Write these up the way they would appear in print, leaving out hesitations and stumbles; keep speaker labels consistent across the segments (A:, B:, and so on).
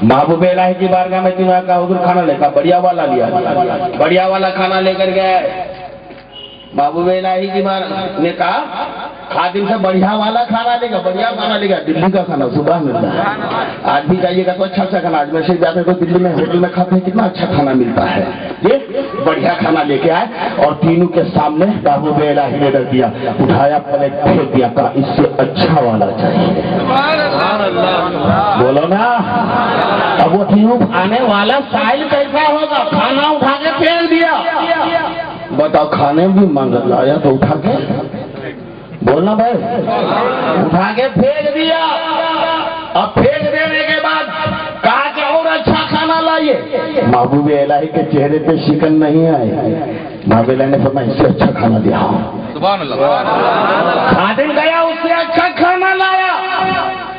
A: महबूब इलाही की बारगाह में तीनों का हुजूर खाना लेकर बढ़िया वाला लिया, बढ़िया वाला खाना लेकर गए। महबूब इलाही की बार ने कहा खादिम से बढ़िया वाला खाना लेगा, बढ़िया खाना लेगा। दिल्ली का खाना सुबह मिलता है, आज भी जाइएगा तो अच्छा अच्छा खाना। आज में से जाते तो दिल्ली में होटल में खाते हैं, कितना अच्छा खाना मिलता है। ये बढ़िया खाना लेके आए और तीनों के सामने महबूब इलाही ने रख दिया, उठाया प्लेट फेंक दिया, कहा इससे अच्छा वाला चाहिए। बोलो ना, अब वो तीनों आने वाला साइल कैसा होगा? खाना उठा के फेंक दिया। बताओ, खाने भी मांग लाया तो उठा के, बोलना भाई, उठा के फेंक दिया। अब फेंक देने के बाद कहा कि और अच्छा खाना लाइए। महबूब इलाही के चेहरे पे शिकन नहीं आए। महबूब इलाही ने फरमाया इससे अच्छा खाना दिया। सुभान अल्लाह। खादिम गया, उससे अच्छा खाना लाया,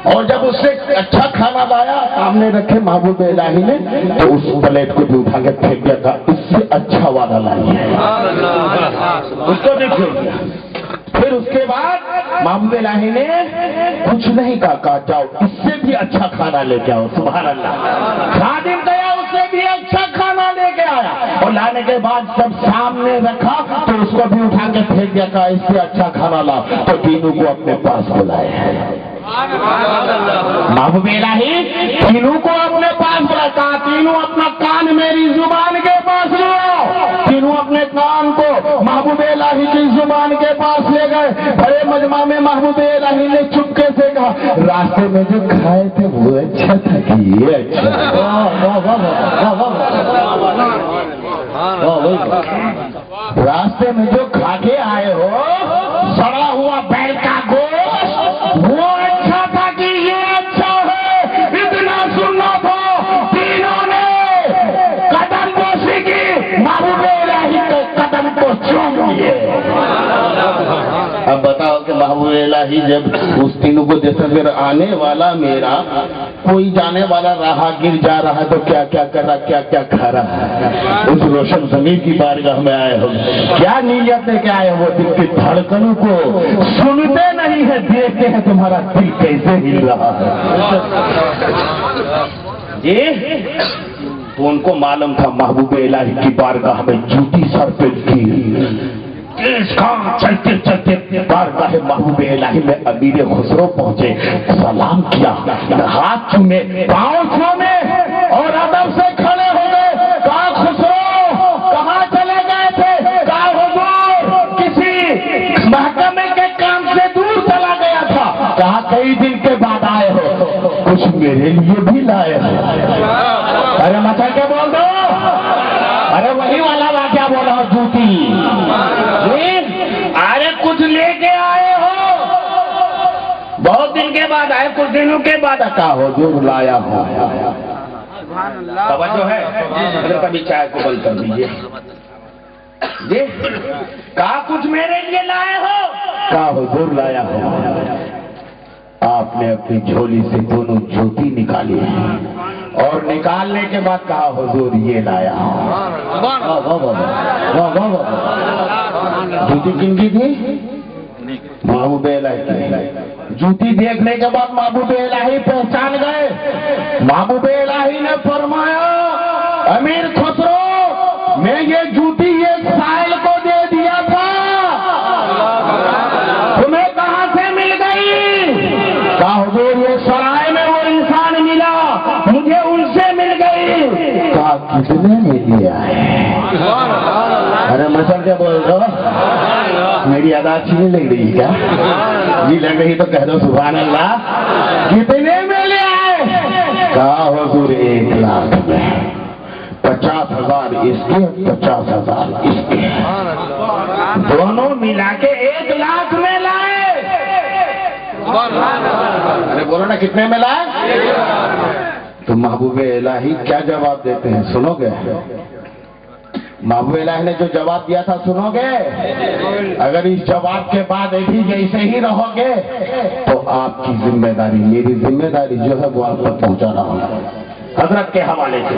A: और जब उससे अच्छा खाना लाया सामने रखे महबूब इलाही ने, तो उस प्लेट को भी उठा के फेंक दिया, था इससे अच्छा वाला लाइए। उसको देखिए। फिर उसके बाद महबूब इलाही ने कुछ नहीं कहा, जाओ इससे भी अच्छा खाना लेके आओ। सुभान अल्लाह। खादिम गया, उससे भी अच्छा खाना लेके आया, और लाने के बाद सब सामने रखा तो उसको भी उठा के फेंक दिया, कहा इससे अच्छा खाना लाओ। तो तीनों को अपने पास बुलाए। महबूब इलाही तीनों को अपने पास बुलाता, तीनों अपना कान मेरी जुबान के पास ले आओ। तीनों अपने कान को महबूब इलाही की जुबान के पास ले गए। बड़े मजमा में महबूब इलाही ने चुपके से कहा, रास्ते में जो खाए थे वो अच्छा था कि ये अच्छा? रास्ते में जो खा के आए हो सड़ा हुआ बैल का गोश्त, वो अच्छा था कि ये अच्छा है? इतना सुनना था। तीनों ने कदम बोसी की, महबूब इलाही के कदम को चूम लिए। अब बताओ कि महबूब इलाही जब उस तीनों को जैसे फिर आने वाला मेरा कोई जाने वाला राहगीर जा रहा है तो क्या क्या कर रहा, क्या क्या खा रहा है। उस रोशन जमीन की बारगाह में आए हो, क्या नीयत लेके आए हो? दिल की धड़कनों को सुनते नहीं है, देखते हैं तुम्हारा दिल कैसे हिल रहा है जी। तो उनको मालूम था महबूब इलाही की बारगाह में जूती सर पे की। चलते चलते बारगाह महबूब इलाही में अमीर खुसरो पहुंचे, सलाम किया, हाथ चूमे, पांव चूमे और अदब से खड़े हो गए। कहा खुसरो कहाँ चले गए थे? कहा हुजूर किसी महकमे के काम से दूर चला गया था। कहा कई दिन के बाद आए हो, कुछ मेरे लिए भी लाए हो? अरे मचा के बोल दो, अरे वही वाला वाक्या बोला हो, जूती। अरे कुछ लेके आए हो? बहुत दिन के बाद आए, कुछ दिनों के बाद आता हो जो लाया हो। तवज्जो है? कभी चाय को बंद कर दीजिए जी। कहा कुछ मेरे लिए लाए हो? कहा हुजूर लाया हो। आपने अपनी झोली से दोनों जूती निकाली और निकालने के बाद कहा हुजूर ये लाया हूं। जूती किनकी थी? महबूब इलाही की। जूती देखने के बाद महबूब इलाही पहचान गए। महबूब इलाही ने फरमाया, अमीर खुसरो, मैं ये जूती ये साहिल को दे दिया था, तुम्हें कहां से मिल गई? कहा हुजूर ये सराय में वो इंसान मिला, मुझे उनसे मिल गई। कहा कितने में दिया है? अरे मसल के बोल दो, मेरी अदा अच्छी नहीं लग रही क्या? जी लग रही तो कह दो सुभान अल्लाह। कितने में ले आए? कहा हुजूर 1 लाख में, 50,000 इसके, 50,000 इसके, दोनों मिला के 1 लाख में लाए। अरे बोलो ना कितने में लाए? तो महबूब इलाही क्या जवाब देते हैं सुनोगे? महबूब इलाही ने जो जवाब दिया था सुनोगे? अगर इस जवाब के बाद भी जैसे ही रहोगे तो आपकी जिम्मेदारी, मेरी जिम्मेदारी जो है वो आप तक पहुंचाना होगा। हजरत के हवाले से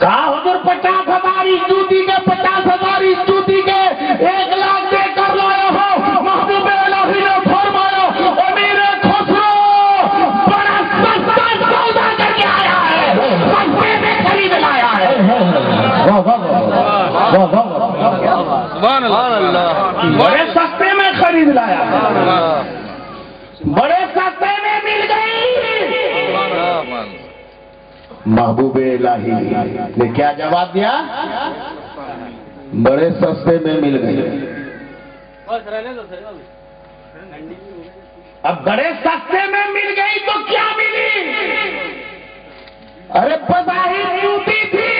A: कहा हुजूर 50,000 इस जूती के, 50,000 इस जूती के, 1 लाख देकर लाया हो। महबूब इलाही ने फरमाया, अमीर खुसरो बड़ा सस्ता सौदा करके आया है।
B: سبحان اللہ،
A: بڑے سستے میں خرید لایا، بڑے سستے میں مل گئی۔ محبوب الہی نے کیا جواب دیا؟ بڑے سستے میں مل گئی۔ اب بڑے سستے میں مل گئی تو کیا ملی؟ ارے بظاہر جوتی تھی،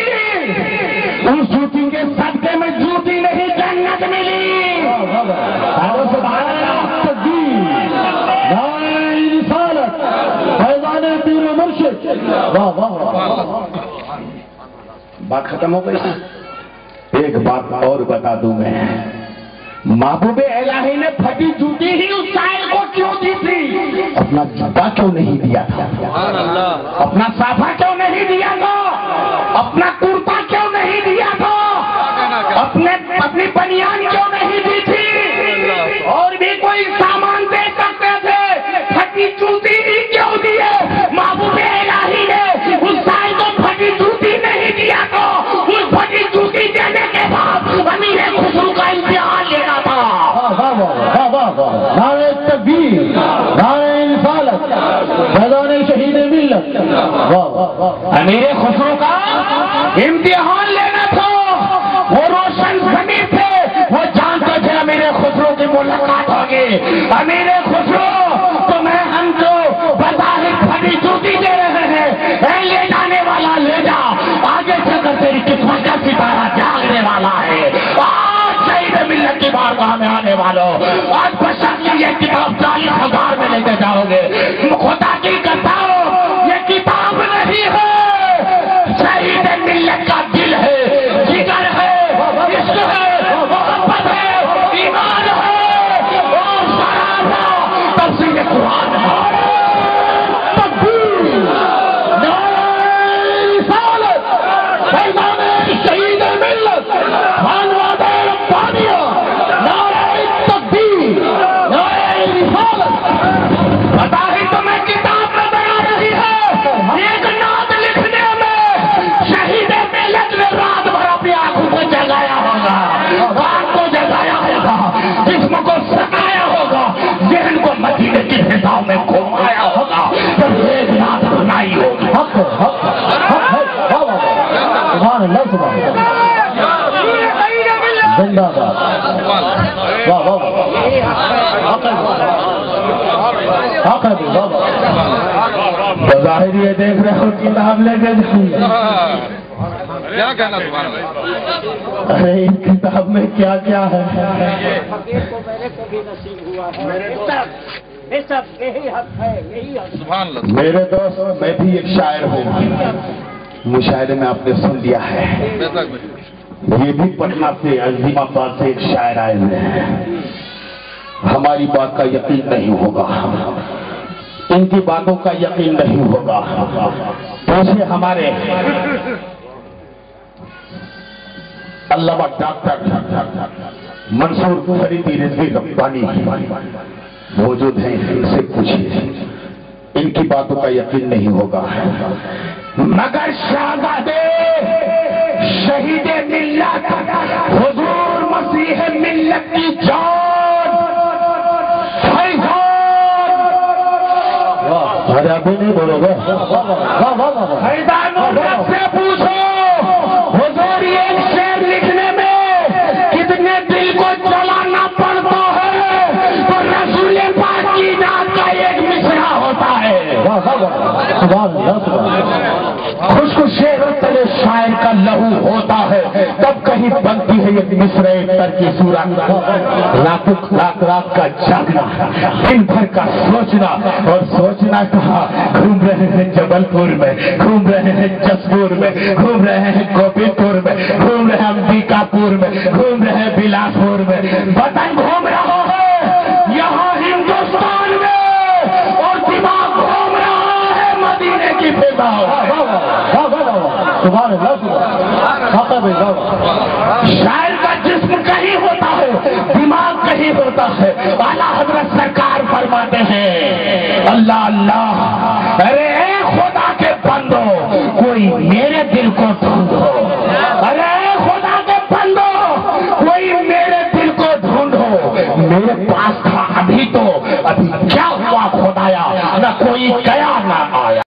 A: اس جوتی کے صدقے میں جوتی نہیں جنت ملی۔ سبحان اللہ، تقدیر، نعرہ رسالت، فیضان پیر مرشد۔ واہ واہ، بات ختم ہو گئی۔ ایک بات اور بتا دوں میں، محبوب الہی نے پھٹی جوتی ہی اس سائل کو کیوں دی تھی؟ اپنا جوتا کیوں نہیں دیا تھا؟ اپنا صافہ کیوں نہیں دیا تھا؟ اپنا کرتا کیوں نہیں دیا تھا؟ اپنی بنیان کیوں نہیں دی تھی؟ اور بھی کوئی سامان دے سکتے تھے، پھٹی جوتی ہی کیوں دیے؟ محبوب الہی نے اس سائل کو پھٹی جوتی نہیں دیا تو اس پھٹی جوتی دینے کے بعد امیر خسرو کا امتحان لینا تھا۔ نعرہ تکبیر، نعرہ رسالت، فیضان شہید ملت۔ امیر خسرو کا امتحان لینا تھا۔ وہ روشن ضمیر تھے، وہ جانتے تھے امیر خسرو کی ملاقات ہوگی۔ امیر خسرو تمہیں ہم جو بظاہر پھٹی جوتی دے رہے ہیں، اے لے جانے والا لے جا، آگے چل کر تیری قسمت کا ستارہ جاگنے والا ہے۔ ملت کی بارگاہ میں آنے والوں، آج بشر کی یہ کتاب 40,000 میں لے کے جاؤ گے۔ خدا کی قسم، یہ کتاب نہیں ہے، شہید ملت کا دل ہے، جگر ہے، عشق ہے، محبت ہے، ایمان ہے، اور سارا تفسیر قرآن ہے۔ تکبیر، نعرہ رسالت، فیضان شہید ملت، بظاہر تمہیں کتاب نظر آ رہی ہے، ایک نعت لکھنے میں شہید ملت نے رات بھر اپنی آنکھوں کو جگایا ہوگا، آنکھ کو جگایا ہوگا، جسم کو سکایا ہوگا، ذہن کو مدینے کی فضاؤں میں گھمایا ہوگا، جب ایک نعت بنائی ہوگی۔ سبحان اللہ، سبحان اللہ، زندہ باد، واہ واہ، بظاہر یہ دیکھ رہے ہو کتاب لے کے
B: کیا کہنا سبحان اللہ؟
A: ارے اس کتاب میں کیا کیا ہے؟
B: سبحان اللہ،
A: میرے دوست، میں بھی ایک شاعر ہوں، مشاعرے میں آپ نے سن لیا ہے، یہ بھی پٹنہ سے، عظیم آباد سے ایک شاعر آئے ہوئے ہیں۔ ہماری بات کا یقین نہیں ہوگا، ان کی باتوں کا یقین نہیں ہوگا، جیسے ہمارے علامہ ڈاکٹر منصور فریدی رضوی ربانی موجود ہیں، ان سے پوچھیے، ان کی باتوں کا یقین نہیں ہوگا۔ مگر شہزادے شہید ملت حضور مسیح ملت کی جان ابھی نہیں بولو گے؟ سے پوچھو حضور ایک شعر لکھنے میں کتنے دل کو جلانا پڑتا ہے تو رسول پاک کی ذات کا ایک مصرع ہوتا ہے۔ خشک شعر تلے شاعر کا لہو ہوتا ہے، تب کہیں بنتی ہے یہ مصرع تر کی صورت۔ رات رات کا جاگنا، دن بھر کا سوچنا، اور سوچنا کہاں، گھوم رہے ہیں جبل پور میں، گھوم رہے ہیں جسپور میں، گھوم رہے ہیں گوبند پور میں، گھوم رہے ہیں امبیکا پور میں، گھوم رہے ہیں بلاسپور میں، وطن گھوم رہا ہے یہاں ہندوستان میں، اور دماغ گھوم رہا ہے مدینے کی فضا۔ شاعر کا جسم کہیں ہوتا ہے، دماغ کہیں ہوتا ہے۔ اعلیٰ حضرت سرکار فرماتے ہیں، اللہ اللہ، ارے اے خدا کے بندو، کوئی میرے دل کو ڈھونڈو، ارے اے خدا کے بندو، ابھی کیا ہوا خدایا، نہ کوئی گیا نہ آیا۔